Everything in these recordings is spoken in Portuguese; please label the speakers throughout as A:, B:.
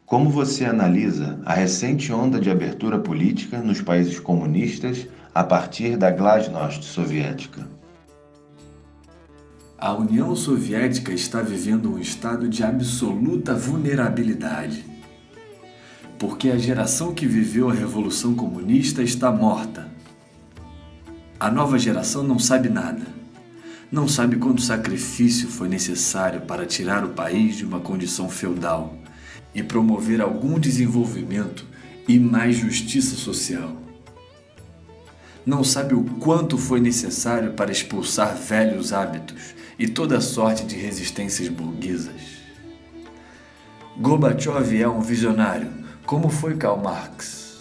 A: Como você analisa a recente onda de abertura política nos países comunistas a partir da glasnost soviética?
B: A União Soviética está vivendo um estado de absoluta vulnerabilidade, porque a geração que viveu a Revolução Comunista está morta. A nova geração não sabe nada. Não sabe quanto sacrifício foi necessário para tirar o país de uma condição feudal e promover algum desenvolvimento e mais justiça social. Não sabe o quanto foi necessário para expulsar velhos hábitos e toda sorte de resistências burguesas. Gorbachev é um visionário, como foi Karl Marx,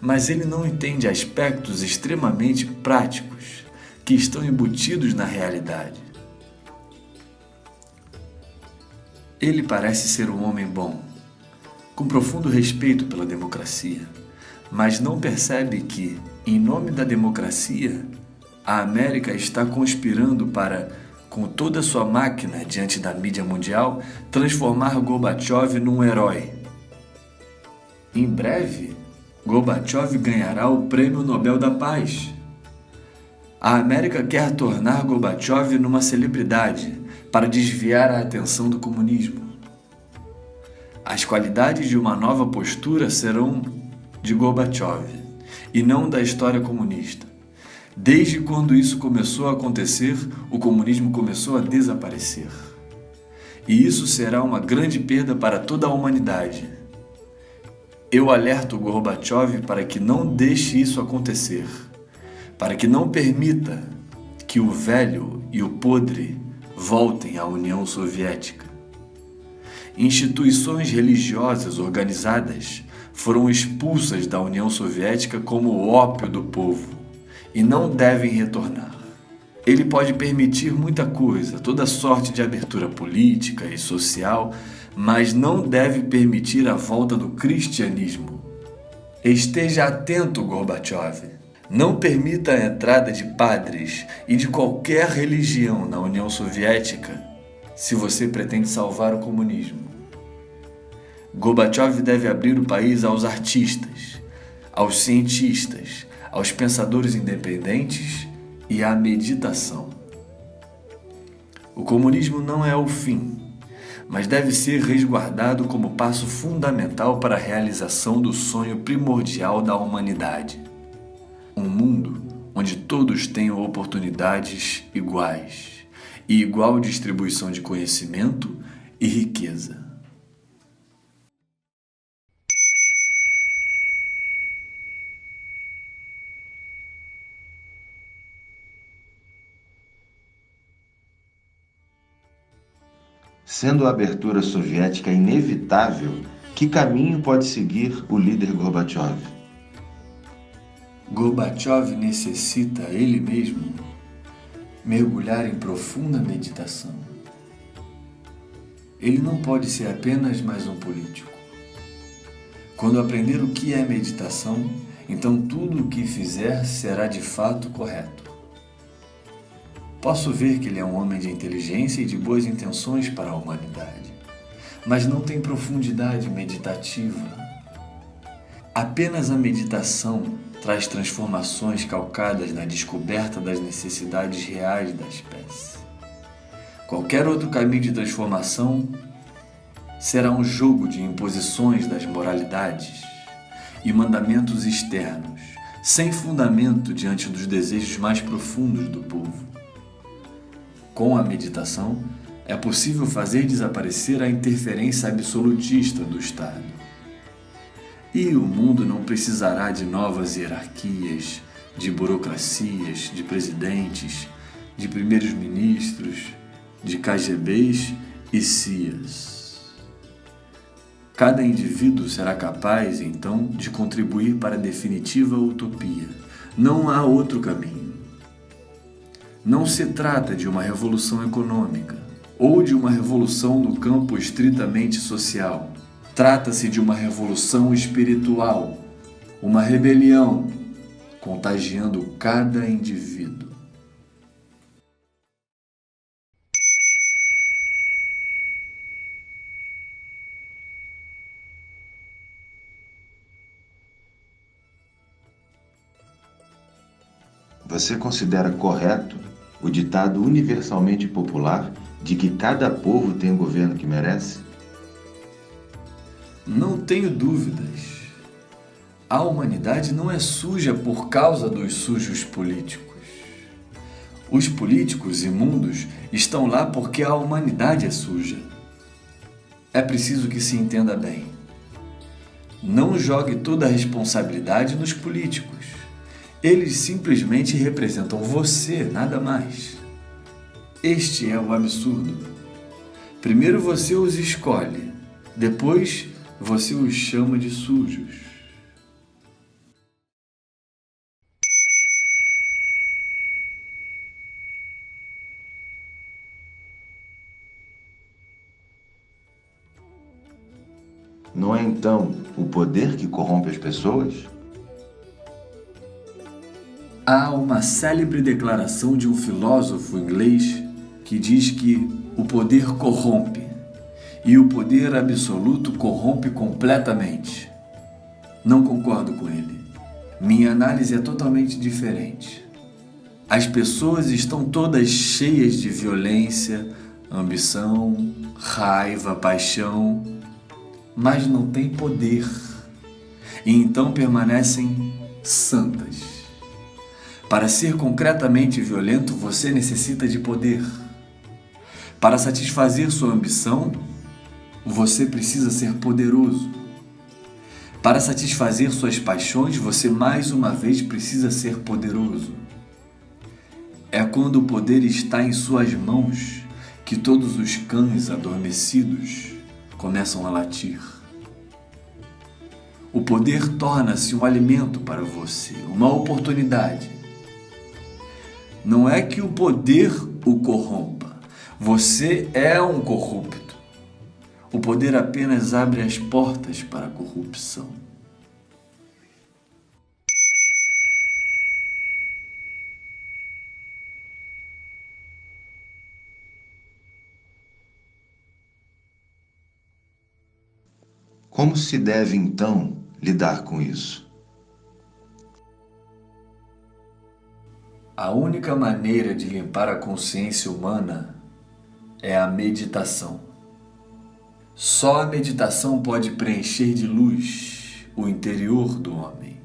B: mas ele não entende aspectos extremamente práticos que estão embutidos na realidade. Ele parece ser um homem bom, com profundo respeito pela democracia, mas não percebe que, em nome da democracia, a América está conspirando para, com toda a sua máquina diante da mídia mundial, transformar Gorbachev num herói. Em breve, Gorbachev ganhará o Prêmio Nobel da Paz. A América quer tornar Gorbachev numa celebridade para desviar a atenção do comunismo. As qualidades de uma nova postura serão de Gorbachev e não da história comunista. Desde quando isso começou a acontecer, o comunismo começou a desaparecer. E isso será uma grande perda para toda a humanidade. Eu alerto Gorbachev para que não deixe isso acontecer, para que não permita que o velho e o podre voltem à União Soviética. Instituições religiosas organizadas foram expulsas da União Soviética como o ópio do povo e não devem retornar. Ele pode permitir muita coisa, toda sorte de abertura política e social, mas não deve permitir a volta do cristianismo. Esteja atento, Gorbachev. Não permita a entrada de padres e de qualquer religião na União Soviética se você pretende salvar o comunismo. Gorbachev deve abrir o país aos artistas, aos cientistas, aos pensadores independentes e à meditação. O comunismo não é o fim, mas deve ser resguardado como passo fundamental para a realização do sonho primordial da humanidade. Um mundo onde todos tenham oportunidades iguais e igual distribuição de conhecimento e riqueza.
A: Sendo a abertura soviética inevitável, que caminho pode seguir o líder Gorbachev?
B: Gorbachev necessita, ele mesmo, mergulhar em profunda meditação. Ele não pode ser apenas mais um político. Quando aprender o que é meditação, então tudo o que fizer será de fato correto. Posso ver que ele é um homem de inteligência e de boas intenções para a humanidade, mas não tem profundidade meditativa. Apenas a meditação traz transformações calcadas na descoberta das necessidades reais da espécie. Qualquer outro caminho de transformação será um jogo de imposições das moralidades e mandamentos externos, sem fundamento diante dos desejos mais profundos do povo. Com a meditação, é possível fazer desaparecer a interferência absolutista do Estado. E o mundo não precisará de novas hierarquias, de burocracias, de presidentes, de primeiros ministros, de KGBs e CIAs. Cada indivíduo será capaz, então, de contribuir para a definitiva utopia. Não há outro caminho. Não se trata de uma revolução econômica ou de uma revolução no campo estritamente social. Trata-se de uma revolução espiritual, uma rebelião, contagiando cada indivíduo.
A: Você considera correto o ditado universalmente popular de que cada povo tem o governo que merece?
B: Não tenho dúvidas. A humanidade não é suja por causa dos sujos políticos. Os políticos imundos estão lá porque a humanidade é suja. É preciso que se entenda bem. Não jogue toda a responsabilidade nos políticos. Eles simplesmente representam você, nada mais. Este é o absurdo. Primeiro você os escolhe, depois você os chama de sujos.
A: Não é então o poder que corrompe as pessoas?
B: Há uma célebre declaração de um filósofo inglês que diz que o poder corrompe e o poder absoluto corrompe completamente. Não concordo com ele. Minha análise é totalmente diferente. As pessoas estão todas cheias de violência, ambição, raiva, paixão, mas não têm poder e então permanecem santas. Para ser concretamente violento, você necessita de poder. Para satisfazer sua ambição, você precisa ser poderoso. Para satisfazer suas paixões, você mais uma vez precisa ser poderoso. É quando o poder está em suas mãos que todos os cães adormecidos começam a latir. O poder torna-se um alimento para você, uma oportunidade. Não é que o poder o corrompa. Você é um corrupto. O poder apenas abre as portas para a corrupção.
A: Como se deve, então, lidar com isso?
B: A única maneira de limpar a consciência humana é a meditação. Só a meditação pode preencher de luz o interior do homem.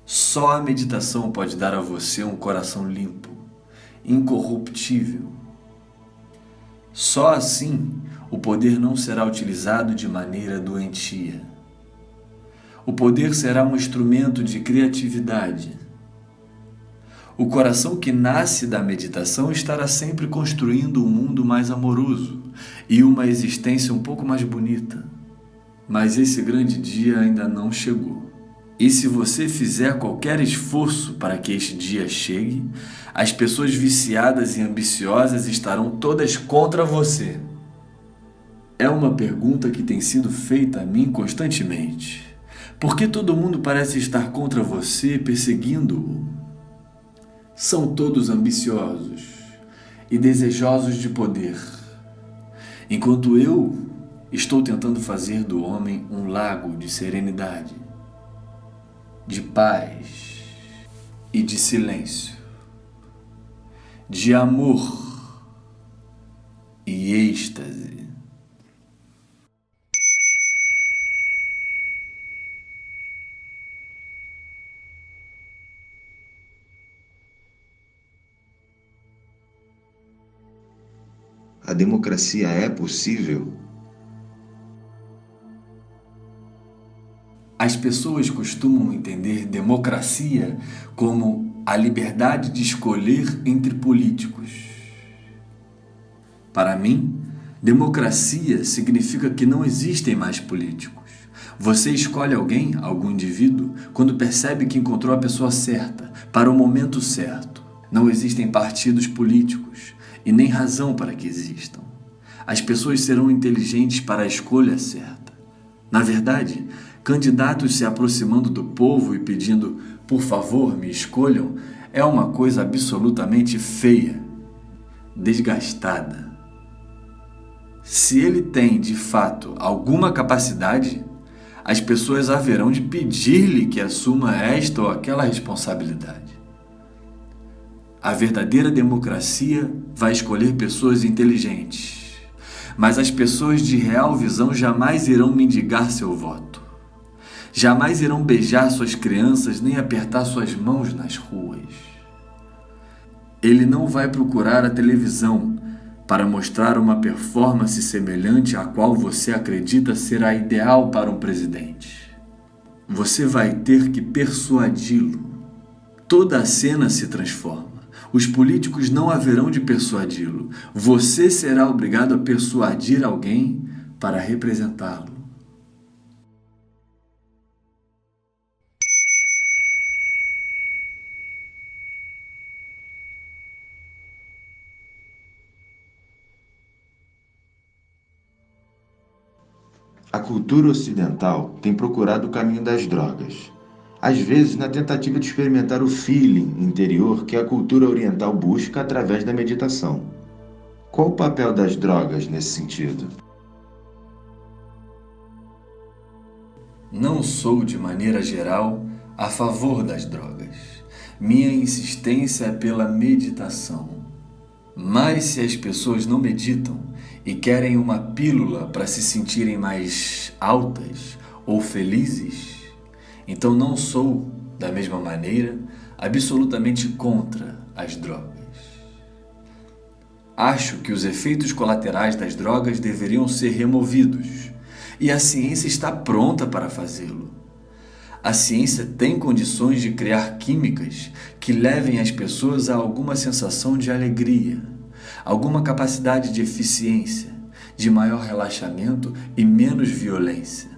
B: Só a meditação pode dar a você um coração limpo, incorruptível. Só assim o poder não será utilizado de maneira doentia. O poder será um instrumento de criatividade. O coração que nasce da meditação estará sempre construindo um mundo mais amoroso e uma existência um pouco mais bonita. Mas esse grande dia ainda não chegou. E se você fizer qualquer esforço para que este dia chegue, as pessoas viciadas e ambiciosas estarão todas contra você. É uma pergunta que tem sido feita a mim constantemente. Por que todo mundo parece estar contra você, perseguindo-o? São todos ambiciosos e desejosos de poder, enquanto eu estou tentando fazer do homem um lago de serenidade, de paz e de silêncio, de amor e êxtase.
A: A democracia é possível?
B: As pessoas costumam entender democracia como a liberdade de escolher entre políticos. Para mim, democracia significa que não existem mais políticos. Você escolhe alguém, algum indivíduo, quando percebe que encontrou a pessoa certa, para o momento certo. Não existem partidos políticos e nem razão para que existam. As pessoas serão inteligentes para a escolha certa. Na verdade, candidatos se aproximando do povo e pedindo, por favor, me escolham, é uma coisa absolutamente feia, desgastada. Se ele tem, de fato, alguma capacidade, as pessoas haverão de pedir-lhe que assuma esta ou aquela responsabilidade. A verdadeira democracia vai escolher pessoas inteligentes, mas as pessoas de real visão jamais irão mendigar seu voto. Jamais irão beijar suas crianças nem apertar suas mãos nas ruas. Ele não vai procurar a televisão para mostrar uma performance semelhante à qual você acredita ser a ideal para um presidente. Você vai ter que persuadi-lo. Toda a cena se transforma. Os políticos não haverão de persuadi-lo. Você será obrigado a persuadir alguém para representá-lo.
A: A cultura ocidental tem procurado o caminho das drogas, às vezes na tentativa de experimentar o feeling interior que a cultura oriental busca através da meditação. Qual o papel das drogas nesse sentido?
B: Não sou, de maneira geral, a favor das drogas. Minha insistência é pela meditação. Mas se as pessoas não meditam e querem uma pílula para se sentirem mais altas ou felizes, então não sou, da mesma maneira, absolutamente contra as drogas. Acho que os efeitos colaterais das drogas deveriam ser removidos, e a ciência está pronta para fazê-lo. A ciência tem condições de criar químicas que levem as pessoas a alguma sensação de alegria, alguma capacidade de eficiência, de maior relaxamento e menos violência.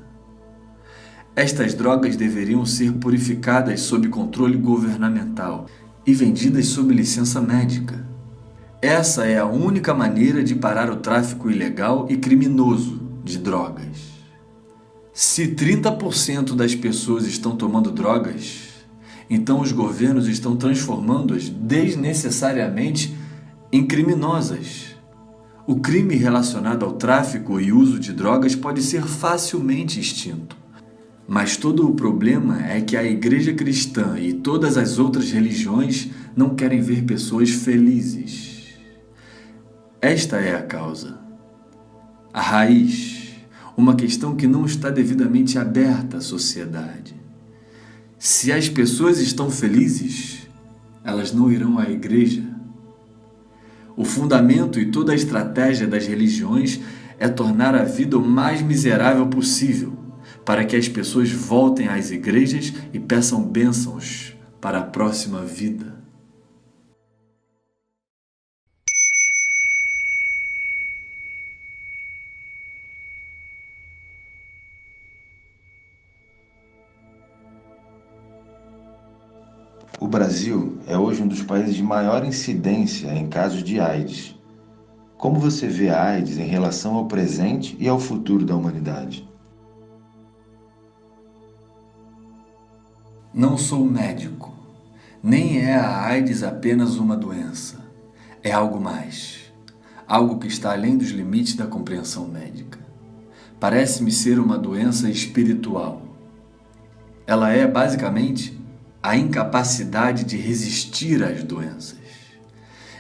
B: Estas drogas deveriam ser purificadas sob controle governamental e vendidas sob licença médica. Essa é a única maneira de parar o tráfico ilegal e criminoso de drogas. Se 30% das pessoas estão tomando drogas, então os governos estão transformando-as desnecessariamente em criminosas. O crime relacionado ao tráfico e uso de drogas pode ser facilmente extinto. Mas todo o problema é que a Igreja Cristã e todas as outras religiões não querem ver pessoas felizes. Esta é a causa. A raiz. Uma questão que não está devidamente aberta à sociedade. Se as pessoas estão felizes, elas não irão à igreja. O fundamento e toda a estratégia das religiões é tornar a vida o mais miserável possível, para que as pessoas voltem às igrejas e peçam bênçãos para a próxima vida.
A: O Brasil é hoje um dos países de maior incidência em casos de AIDS. Como você vê a AIDS em relação ao presente e ao futuro da humanidade?
B: Não sou médico. Nem é a AIDS apenas uma doença. É algo mais. Algo que está além dos limites da compreensão médica. Parece-me ser uma doença espiritual. Ela é, basicamente, a incapacidade de resistir às doenças.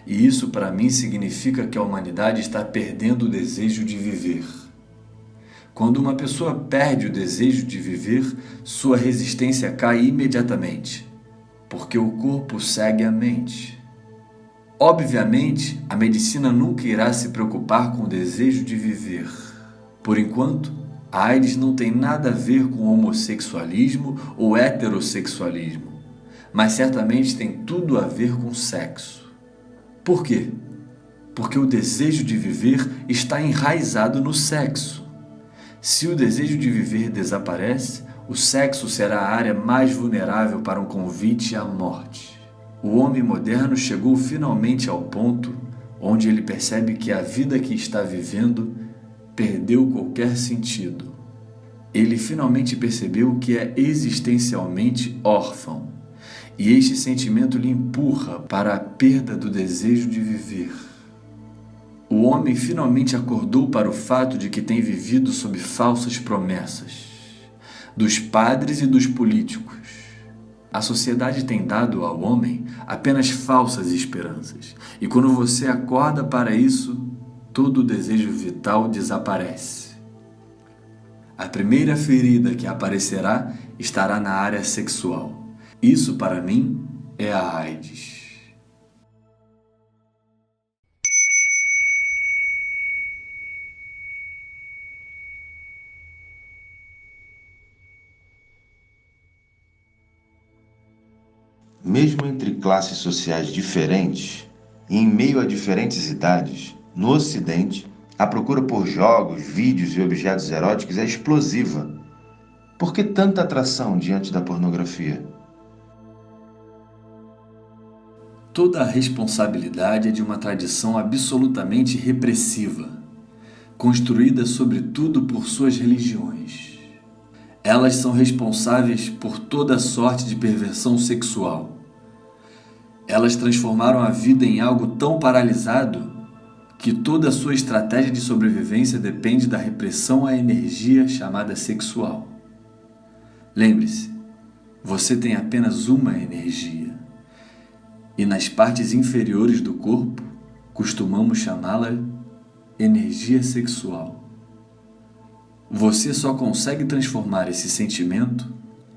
B: E isso, para mim, significa que a humanidade está perdendo o desejo de viver. Quando uma pessoa perde o desejo de viver, sua resistência cai imediatamente, porque o corpo segue a mente. Obviamente, a medicina nunca irá se preocupar com o desejo de viver. Por enquanto, a AIDS não tem nada a ver com homossexualismo ou heterossexualismo, mas certamente tem tudo a ver com sexo. Por quê? Porque o desejo de viver está enraizado no sexo. Se o desejo de viver desaparece, o sexo será a área mais vulnerável para um convite à morte. O homem moderno chegou finalmente ao ponto onde ele percebe que a vida que está vivendo perdeu qualquer sentido. Ele finalmente percebeu que é existencialmente órfão, e este sentimento lhe empurra para a perda do desejo de viver. O homem finalmente acordou para o fato de que tem vivido sob falsas promessas, dos padres e dos políticos. A sociedade tem dado ao homem apenas falsas esperanças, e quando você acorda para isso, todo o desejo vital desaparece. A primeira ferida que aparecerá estará na área sexual. Isso, para mim, é a AIDS.
A: Mesmo entre classes sociais diferentes e em meio a diferentes idades, no Ocidente, a procura por jogos, vídeos e objetos eróticos é explosiva. Por que tanta atração diante da pornografia?
B: Toda a responsabilidade é de uma tradição absolutamente repressiva, construída sobretudo por suas religiões. Elas são responsáveis por toda sorte de perversão sexual. Elas transformaram a vida em algo tão paralisado que toda a sua estratégia de sobrevivência depende da repressão à energia chamada sexual. Lembre-se, você tem apenas uma energia, e nas partes inferiores do corpo costumamos chamá-la energia sexual. Você só consegue transformar esse sentimento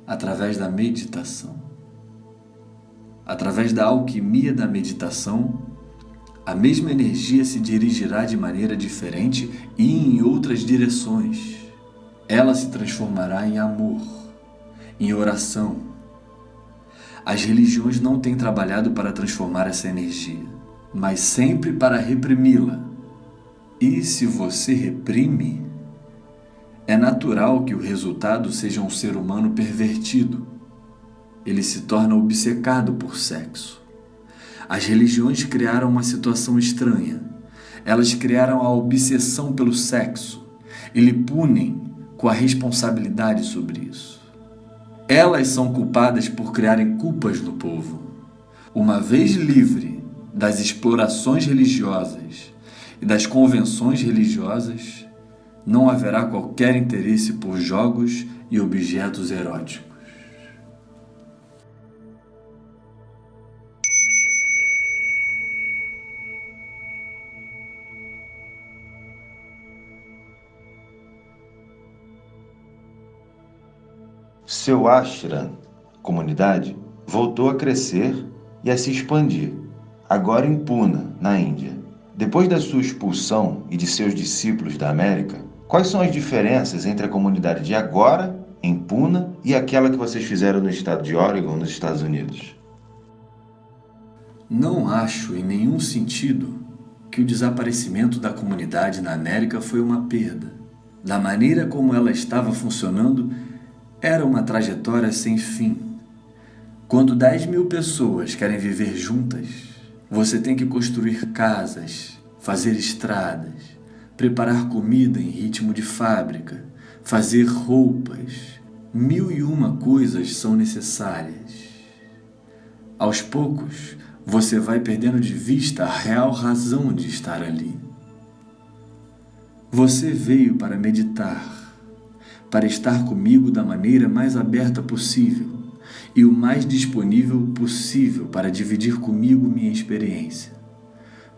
B: através da meditação. Através da alquimia da meditação, a mesma energia se dirigirá de maneira diferente e em outras direções. Ela se transformará em amor, em oração. As religiões não têm trabalhado para transformar essa energia, mas sempre para reprimi-la. E se você reprime, é natural que o resultado seja um ser humano pervertido. Ele se torna obcecado por sexo. As religiões criaram uma situação estranha. Elas criaram a obsessão pelo sexo e lhe punem com a responsabilidade sobre isso. Elas são culpadas por criarem culpas no povo. Uma vez livre das explorações religiosas e das convenções religiosas, não haverá qualquer interesse por jogos e objetos eróticos.
A: Seu ashram, comunidade, voltou a crescer e a se expandir, agora em Pune, na Índia. Depois da sua expulsão e de seus discípulos da América, quais são as diferenças entre a comunidade de agora, em Pune, e aquela que vocês fizeram no estado de Oregon, nos Estados Unidos?
B: Não acho em nenhum sentido que o desaparecimento da comunidade na América foi uma perda. Da maneira como ela estava funcionando, era uma trajetória sem fim. Quando 10.000 pessoas querem viver juntas, você tem que construir casas, fazer estradas, preparar comida em ritmo de fábrica, fazer roupas. 1001 coisas são necessárias. Aos poucos, você vai perdendo de vista a real razão de estar ali. Você veio para meditar, para estar comigo da maneira mais aberta possível e o mais disponível possível para dividir comigo minha experiência,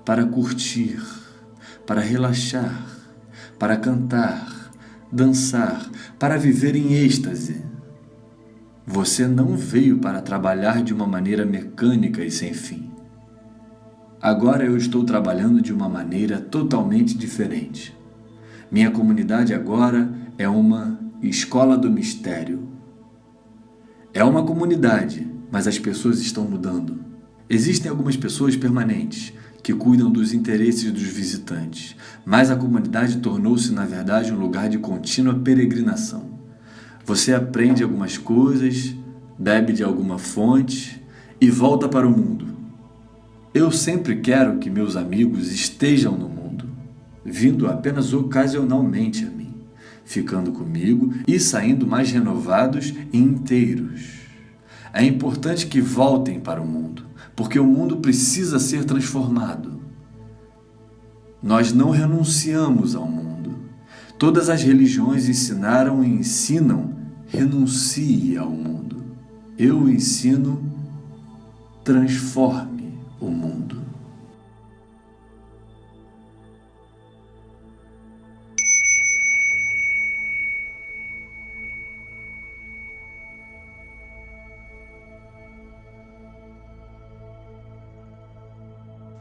B: para curtir, para relaxar, para cantar, dançar, para viver em êxtase. Você não veio para trabalhar de uma maneira mecânica e sem fim. Agora eu estou trabalhando de uma maneira totalmente diferente. Minha comunidade agora é uma escola do mistério. É uma comunidade, mas as pessoas estão mudando. Existem algumas pessoas permanentes que cuidam dos interesses dos visitantes, mas a comunidade tornou-se, na verdade, um lugar de contínua peregrinação. Você aprende algumas coisas, bebe de alguma fonte e volta para o mundo. Eu sempre quero que meus amigos estejam no mundo, vindo apenas ocasionalmente a mim, ficando comigo e saindo mais renovados e inteiros. É importante que voltem para o mundo, porque o mundo precisa ser transformado. Nós não renunciamos ao mundo. Todas as religiões ensinaram e ensinam: renuncie ao mundo. Eu ensino, transforme o mundo.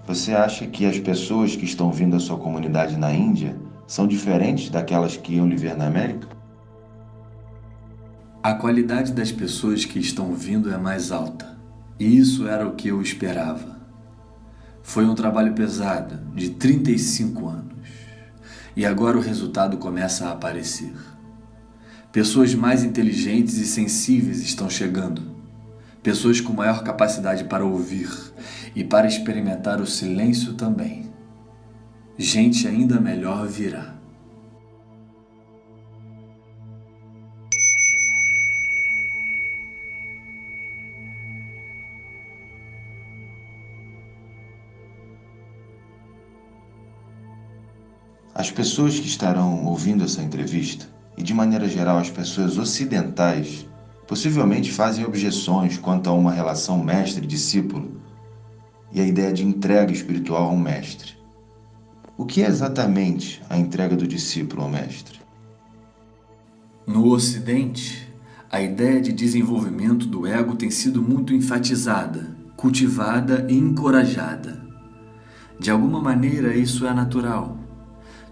A: Você acha que as pessoas que estão vindo à sua comunidade na Índia são diferentes daquelas que iam lhe ver na América?
B: A qualidade das pessoas que estão vindo é mais alta, e isso era o que eu esperava. Foi um trabalho pesado, de 35 anos, e agora o resultado começa a aparecer. Pessoas mais inteligentes e sensíveis estão chegando, pessoas com maior capacidade para ouvir e para experimentar o silêncio também. Gente ainda melhor virá.
A: As pessoas que estarão ouvindo essa entrevista, e de maneira geral as pessoas ocidentais, possivelmente fazem objeções quanto a uma relação mestre-discípulo e a ideia de entrega espiritual ao mestre. O que é exatamente a entrega do discípulo ao mestre?
B: No Ocidente, a ideia de desenvolvimento do ego tem sido muito enfatizada, cultivada e encorajada. De alguma maneira, isso é natural.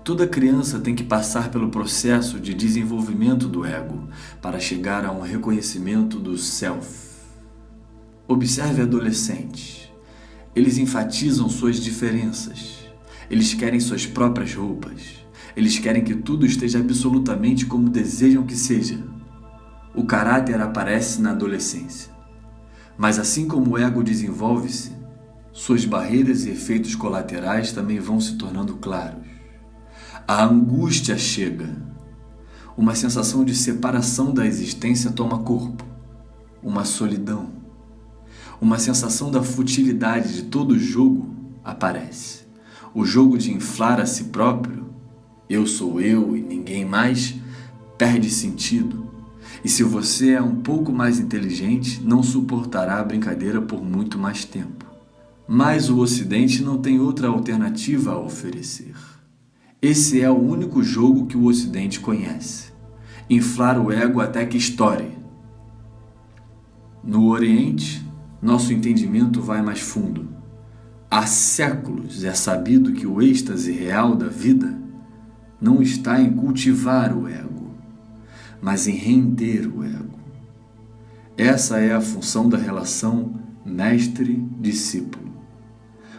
B: Toda criança tem que passar pelo processo de desenvolvimento do ego para chegar a um reconhecimento do self. Observe adolescentes. Eles enfatizam suas diferenças. Eles querem suas próprias roupas. Eles querem que tudo esteja absolutamente como desejam que seja. O caráter aparece na adolescência. Mas assim como o ego desenvolve-se, suas barreiras e efeitos colaterais também vão se tornando claros. A angústia chega. Uma sensação de separação da existência toma corpo. Uma solidão. Uma sensação da futilidade de todo jogo aparece. O jogo de inflar a si próprio, eu sou eu e ninguém mais, perde sentido. E se você é um pouco mais inteligente, não suportará a brincadeira por muito mais tempo. Mas o Ocidente não tem outra alternativa a oferecer. Esse é o único jogo que o Ocidente conhece. Inflar o ego até que estoure. No Oriente, nosso entendimento vai mais fundo. Há séculos é sabido que o êxtase real da vida não está em cultivar o ego, mas em render o ego. Essa é a função da relação mestre-discípulo.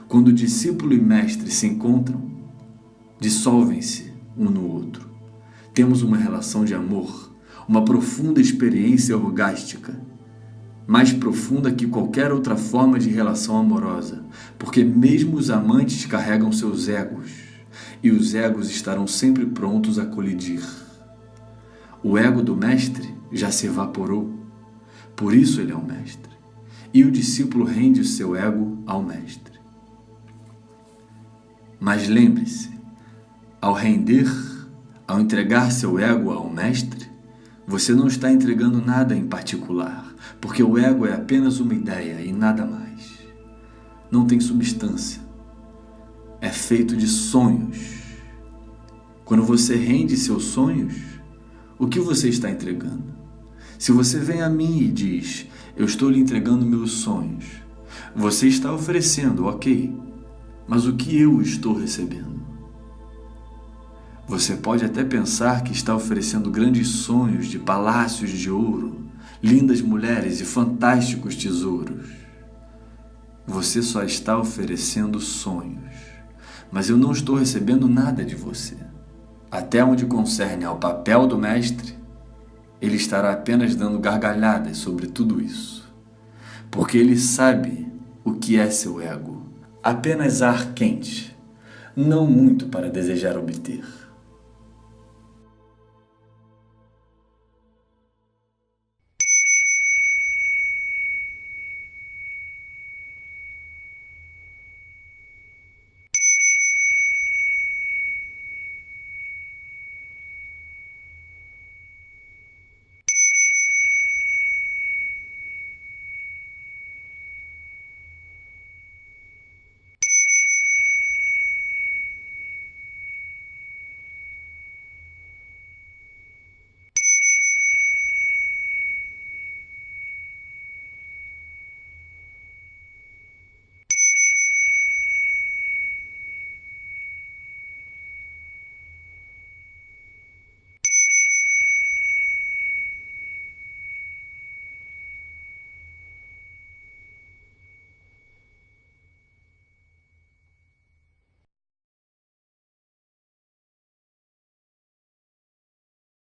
B: Quando discípulo e mestre se encontram, dissolvem-se um no outro. Temos uma relação de amor, uma profunda experiência orgástica, mais profunda que qualquer outra forma de relação amorosa, porque mesmo os amantes carregam seus egos, e os egos estarão sempre prontos a colidir. O ego do mestre já se evaporou, por isso ele é o mestre, e o discípulo rende o seu ego ao mestre. Mas lembre-se, ao render, ao entregar seu ego ao mestre, você não está entregando nada em particular, porque o ego é apenas uma ideia e nada mais. Não tem substância. É feito de sonhos. Quando você rende seus sonhos, o que você está entregando? Se você vem a mim e diz, eu estou lhe entregando meus sonhos, você está oferecendo, ok, mas o que eu estou recebendo? Você pode até pensar que está oferecendo grandes sonhos de palácios de ouro, lindas mulheres e fantásticos tesouros. Você só está oferecendo sonhos, mas eu não estou recebendo nada de você. Até onde concerne ao papel do mestre, ele estará apenas dando gargalhadas sobre tudo isso, porque ele sabe o que é seu ego. Apenas ar quente, não muito para desejar obter.